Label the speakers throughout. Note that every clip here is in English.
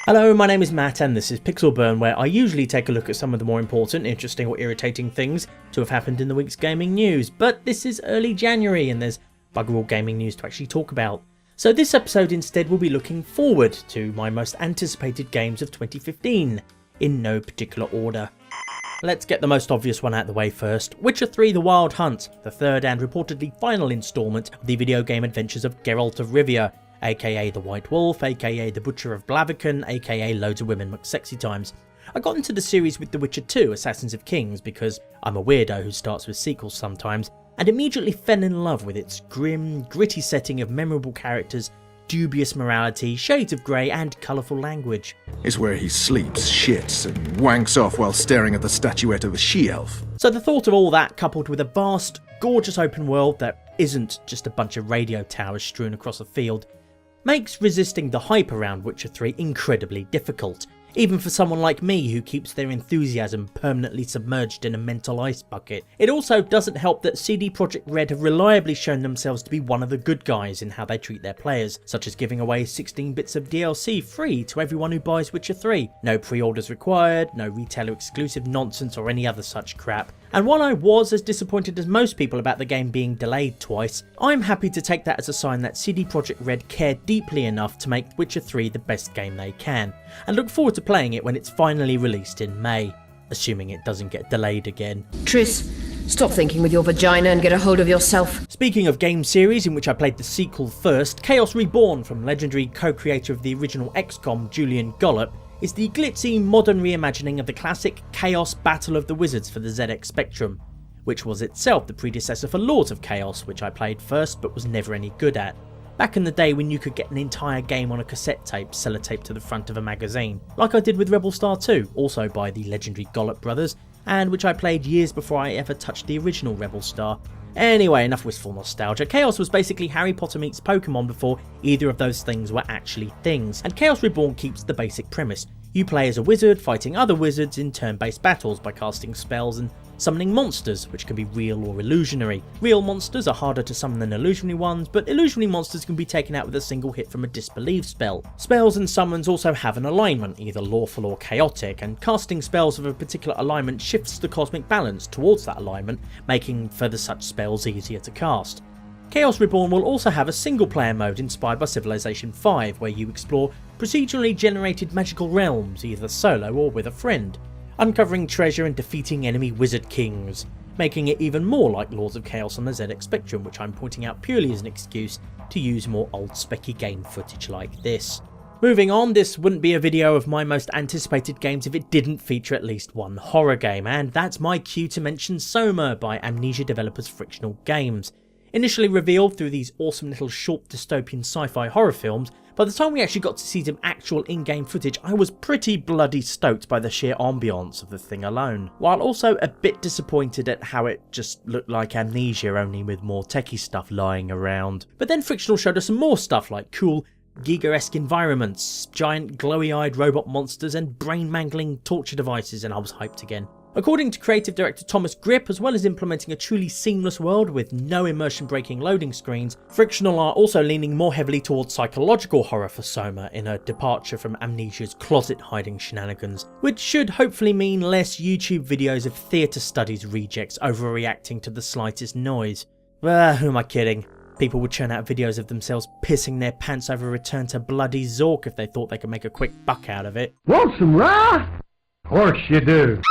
Speaker 1: Hello, my name is Matt and this is Pixel Burn, where I usually take a look at some of the more important, interesting or irritating things to have happened in the week's gaming news, but this is early January and there's bugger all gaming news to actually talk about. So this episode instead will be looking forward to my most anticipated games of 2015, in no particular order. Let's get the most obvious one out of the way first. Witcher 3 The Wild Hunt, the third and reportedly final instalment of the video game adventures of Geralt of Rivia, aka the White Wolf, aka the Butcher of Blaviken, aka Loads of Women McSexyTimes. I got into the series with The Witcher 2 Assassins of Kings because I'm a weirdo who starts with sequels sometimes, and immediately fell in love with its grim, gritty setting of memorable characters, dubious morality, shades of grey and colourful language.
Speaker 2: Is where he sleeps, shits and wanks off while staring at the statuette of a she-elf.
Speaker 1: So the thought of all that, coupled with a vast, gorgeous open world that isn't just a bunch of radio towers strewn across a field, makes resisting the hype around Witcher 3 incredibly difficult, even for someone like me who keeps their enthusiasm permanently submerged in a mental ice bucket. It also doesn't help that CD Projekt Red have reliably shown themselves to be one of the good guys in how they treat their players, such as giving away 16 bits of DLC free to everyone who buys Witcher 3. No pre-orders required, no retailer exclusive nonsense or any other such crap. And while I was as disappointed as most people about the game being delayed twice, I'm happy to take that as a sign that CD Projekt Red care deeply enough to make Witcher 3 the best game they can, and look forward to playing it when it's finally released in May, assuming it doesn't get delayed again.
Speaker 3: Triss, stop thinking with your vagina and get a hold of yourself.
Speaker 1: Speaking of game series in which I played the sequel first, Chaos Reborn from legendary co-creator of the original XCOM, Julian Gollop, is the glitzy modern reimagining of the classic Chaos Battle of the Wizards for the ZX Spectrum, which was itself the predecessor for Lords of Chaos, which I played first but was never any good at. Back in the day when you could get an entire game on a cassette tape sellotaped to the front of a magazine, like I did with Rebel Star 2, also by the legendary Gollop brothers, and which I played years before I ever touched the original Rebel Star. Anyway, enough wistful nostalgia. Chaos was basically Harry Potter meets Pokemon before either of those things were actually things, and Chaos Reborn keeps the basic premise. You play as a wizard fighting other wizards in turn-based battles by casting spells and summoning monsters, which can be real or illusionary. Real monsters are harder to summon than illusionary ones, but illusionary monsters can be taken out with a single hit from a disbelieve spell. Spells and summons also have an alignment, either lawful or chaotic, and casting spells of a particular alignment shifts the cosmic balance towards that alignment, making further such spells easier to cast. Chaos Reborn will also have a single player mode inspired by Civilization 5, where you explore procedurally generated magical realms, either solo or with a friend, uncovering treasure and defeating enemy wizard kings, making it even more like Lords of Chaos on the ZX Spectrum, which I'm pointing out purely as an excuse to use more old specky game footage like this. Moving on, this wouldn't be a video of my most anticipated games if it didn't feature at least one horror game, and that's my cue to mention Soma by Amnesia developers Frictional Games. Initially revealed through these awesome little short dystopian sci-fi horror films, by the time we actually got to see some actual in-game footage, I was pretty bloody stoked by the sheer ambiance of the thing alone, while also a bit disappointed at how it just looked like Amnesia, only with more techie stuff lying around. But then Frictional showed us some more stuff like cool Giga-esque environments, giant glowy-eyed robot monsters and brain-mangling torture devices, and I was hyped again. According to creative director Thomas Grip, as well as implementing a truly seamless world with no immersion-breaking loading screens, Frictional are also leaning more heavily towards psychological horror for Soma, in a departure from Amnesia's closet-hiding shenanigans, which should hopefully mean less YouTube videos of theatre studies rejects overreacting to the slightest noise. Who am I kidding? People would churn out videos of themselves pissing their pants over Return to Bloody Zork if they thought they could make a quick buck out of it.
Speaker 4: Want some rah? Course you do.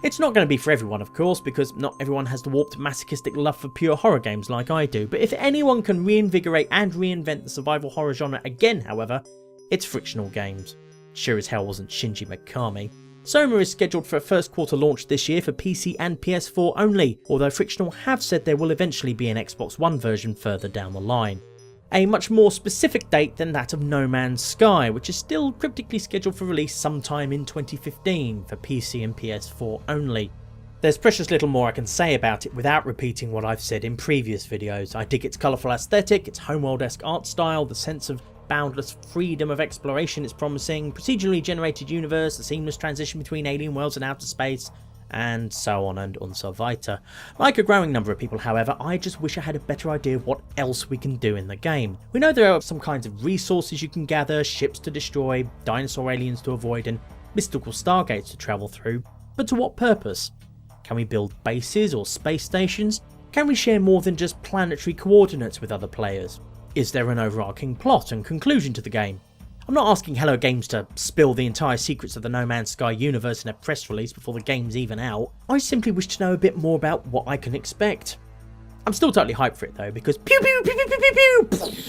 Speaker 1: It's not going to be for everyone, of course, because not everyone has the warped masochistic love for pure horror games like I do, but if anyone can reinvigorate and reinvent the survival horror genre again, however, it's Frictional Games. Sure as hell wasn't Shinji Mikami. Soma is scheduled for a first quarter launch this year for PC and PS4 only, although Frictional have said there will eventually be an Xbox One version further down the line. A much more specific date than that of No Man's Sky, which is still cryptically scheduled for release sometime in 2015 for PC and PS4 only. There's precious little more I can say about it without repeating what I've said in previous videos. I dig its colourful aesthetic, its homeworld-esque art style, the sense of boundless freedom of exploration it's promising, procedurally generated universe, the seamless transition between alien worlds and outer space, and so on and so weiter. Like a growing number of people, however, I just wish I had a better idea of what else we can do in the game. We know there are some kinds of resources you can gather, ships to destroy, dinosaur aliens to avoid, and mystical stargates to travel through, but to what purpose? Can we build bases or space stations? Can we share more than just planetary coordinates with other players? Is there an overarching plot and conclusion to the game? I'm not asking Hello Games to spill the entire secrets of the No Man's Sky universe in a press release before the game's even out. I simply wish to know a bit more about what I can expect. I'm still totally hyped for it though, because pew pew pew pew pew pew pew.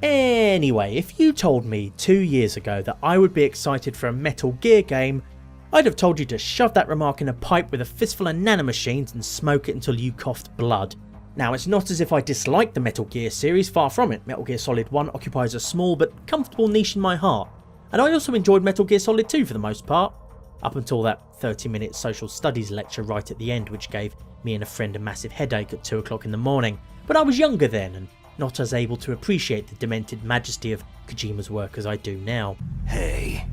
Speaker 1: Anyway, if you told me 2 years ago that I would be excited for a Metal Gear game, I'd have told you to shove that remark in a pipe with a fistful of nanomachines and smoke it until you coughed blood. Now, it's not as if I dislike the Metal Gear series, far from it. Metal Gear Solid 1 occupies a small but comfortable niche in my heart, and I also enjoyed Metal Gear Solid 2 for the most part, up until that 30-minute social studies lecture right at the end which gave me and a friend a massive headache at 2 o'clock in the morning. But I was younger then, and not as able to appreciate the demented majesty of Kojima's work as I do now.
Speaker 5: Hey,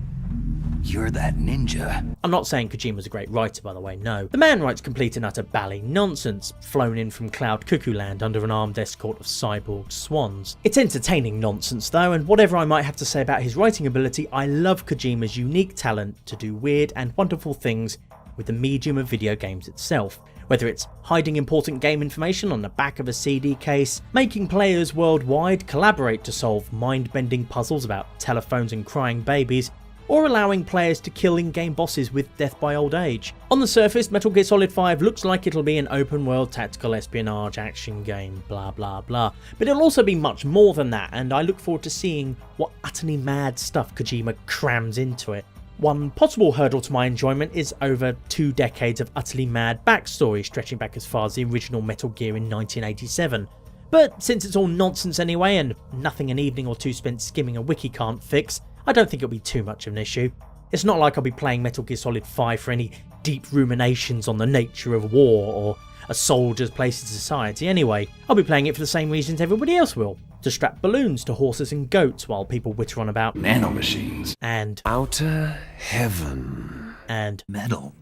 Speaker 5: you're that ninja.
Speaker 1: I'm not saying Kojima's a great writer, by the way, no. The man writes complete and utter bally nonsense, flown in from Cloud Cuckoo Land under an armed escort of cyborg swans. It's entertaining nonsense though, and whatever I might have to say about his writing ability, I love Kojima's unique talent to do weird and wonderful things with the medium of video games itself. Whether it's hiding important game information on the back of a CD case, making players worldwide collaborate to solve mind-bending puzzles about telephones and crying babies, or allowing players to kill in-game bosses with death by old age. On the surface, Metal Gear Solid 5 looks like it'll be an open-world tactical espionage action game, blah blah blah, but it'll also be much more than that, and I look forward to seeing what utterly mad stuff Kojima crams into it. One possible hurdle to my enjoyment is over 2 decades of utterly mad backstory stretching back as far as the original Metal Gear in 1987. But since it's all nonsense anyway, and nothing an evening or two spent skimming a wiki can't fix, I don't think it'll be too much of an issue. It's not like I'll be playing Metal Gear Solid 5 for any deep ruminations on the nature of war or a soldier's place in society anyway. I'll be playing it for the same reasons everybody else will. To strap balloons to horses and goats while people witter on about
Speaker 5: Nanomachines.
Speaker 1: And
Speaker 5: Outer heaven.
Speaker 1: And
Speaker 5: Metal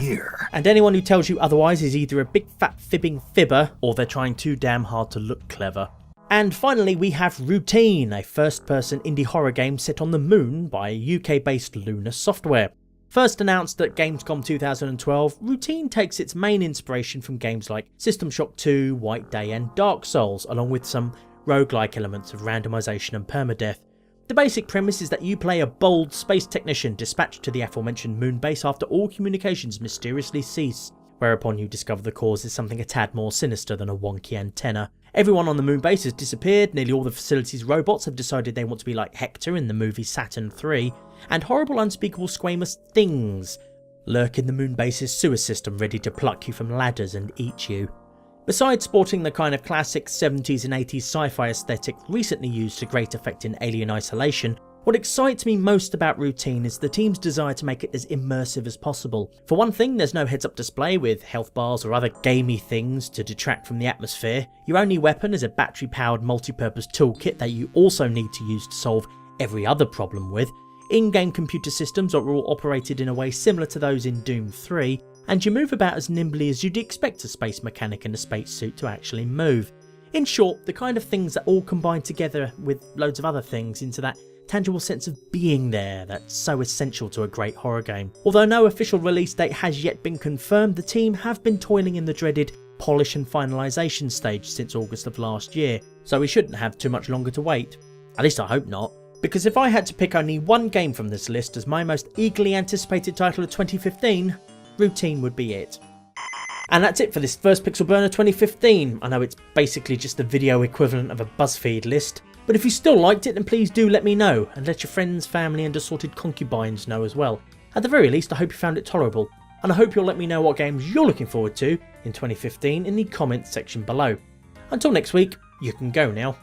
Speaker 5: Gear.
Speaker 1: And anyone who tells you otherwise is either a big fat fibbing fibber or they're trying too damn hard to look clever. And finally we have Routine, a first-person indie horror game set on the moon by UK-based Lunar Software. First announced at Gamescom 2012, Routine takes its main inspiration from games like System Shock 2, White Day and Dark Souls, along with some roguelike elements of randomisation and permadeath. The basic premise is that you play a bold space technician dispatched to the aforementioned moon base after all communications mysteriously cease, whereupon you discover the cause is something a tad more sinister than a wonky antenna. Everyone on the moon base has disappeared, nearly all the facility's robots have decided they want to be like Hector in the movie Saturn III, and horrible unspeakable squamous things lurk in the moon base's sewer system ready to pluck you from ladders and eat you. Besides sporting the kind of classic 70s and 80s sci-fi aesthetic recently used to great effect in Alien Isolation, what excites me most about Routine is the team's desire to make it as immersive as possible. For one thing, there's no heads-up display with health bars or other gamey things to detract from the atmosphere. Your only weapon is a battery-powered multi-purpose toolkit that you also need to use to solve every other problem with. In-game computer systems are all operated in a way similar to those in Doom 3, and you move about as nimbly as you'd expect a space mechanic in a spacesuit to actually move. In short, the kind of things that all combine together with loads of other things into that tangible sense of being there that's so essential to a great horror game. Although no official release date has yet been confirmed, the team have been toiling in the dreaded polish and finalisation stage since August of last year, so we shouldn't have too much longer to wait. At least I hope not, because if I had to pick only one game from this list as my most eagerly anticipated title of 2015, Routine would be it. And that's it for this first Pixel Burner 2015. I know it's basically just the video equivalent of a BuzzFeed list, but if you still liked it then please do let me know, and let your friends, family and assorted concubines know as well. At the very least I hope you found it tolerable, and I hope you'll let me know what games you're looking forward to in 2015 in the comments section below. Until next week, you can go now.